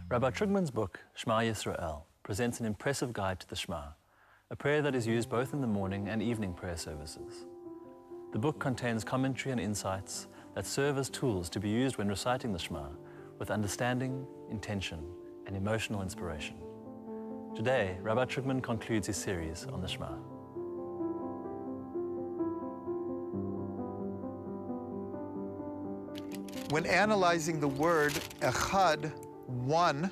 Rabbi Trugman's book, Shema Yisrael, presents an impressive guide to the Shema, a prayer that is used both in the morning and evening prayer services. The book contains commentary and insights that serve as tools to be used when reciting the Shema with understanding, intention, and emotional inspiration. Today, Rabbi Trugman concludes his series on the Shema. When analyzing the word echad, one,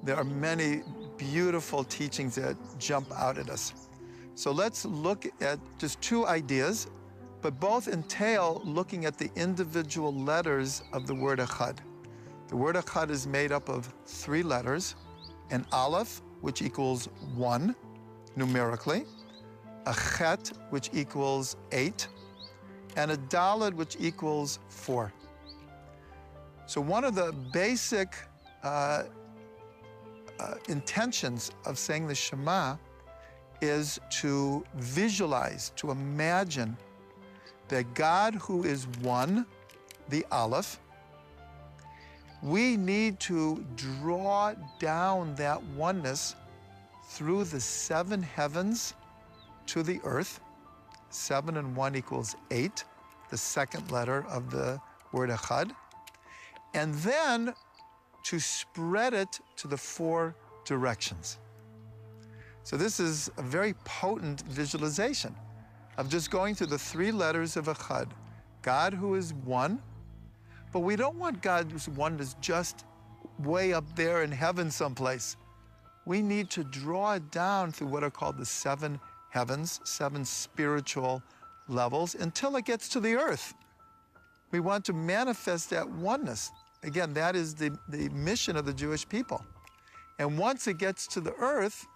there are many beautiful teachings that jump out at us. So let's look at just two ideas, but both entail looking at the individual letters of the word echad. The word echad is made up of three letters: an aleph, which equals one numerically, a chet, which equals 8, and a daled, which equals 4. So one of the basic intentions of saying the Shema is to visualize, to imagine that God, who is one, the aleph, we need to draw down that oneness through the 7 heavens to the earth. 7 and 1 equals 8, the second letter of the word echad. And then to spread it to the 4 directions. So this is a very potent visualization of just going through the 3 letters of echad. God, who is one, but we don't want God's oneness just way up there in heaven someplace. We need to draw it down through what are called the 7 heavens, 7 spiritual levels, until it gets to the earth. We want to manifest that oneness. Again, that is the mission of the Jewish people. And once it gets to the earth,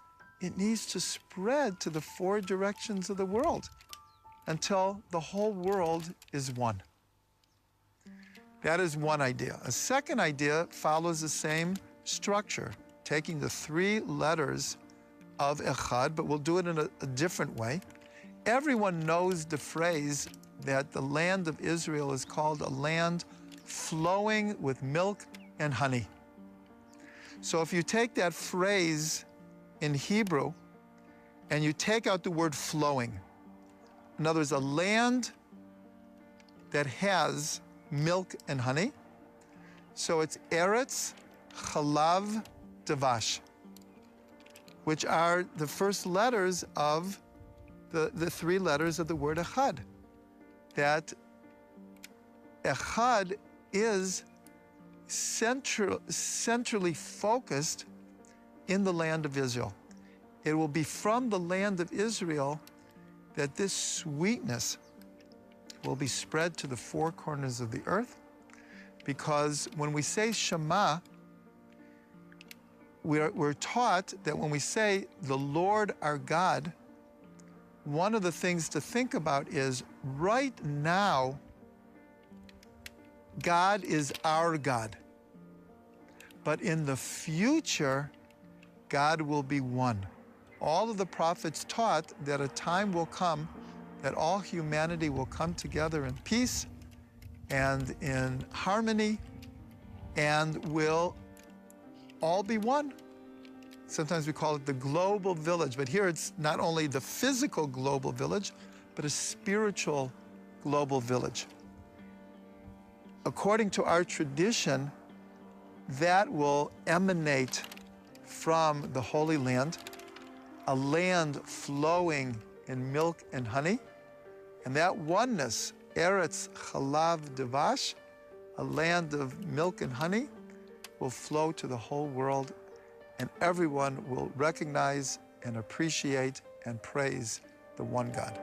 it needs to spread to the 4 directions of the world until the whole world is one. That is one idea. A second idea follows the same structure, taking the 3 letters of echad, but we'll do it in a different way. Everyone knows the phrase that the land of Israel is called a land flowing with milk and honey. So if you take that phrase in Hebrew and you take out the word flowing, in other words, a land that has milk and honey, so it's Eretz, Chalav, Devash, which are the first letters of the 3 letters of the word echad. That echad is centrally focused in the land of Israel. It will be from the land of Israel that this sweetness will be spread to the 4 corners of the earth, because when we say Shema, we're taught that when we say the Lord our God, one of the things to think about is right now, God is our God. But in the future, God will be one. All of the prophets taught that a time will come that all humanity will come together in peace and in harmony and will all be one. Sometimes we call it the global village, but here it's not only the physical global village, but a spiritual global village. According to our tradition, that will emanate from the Holy Land, a land flowing in milk and honey, and that oneness, Eretz, Chalav, Devash, a land of milk and honey, will flow to the whole world, and everyone will recognize and appreciate and praise the one God.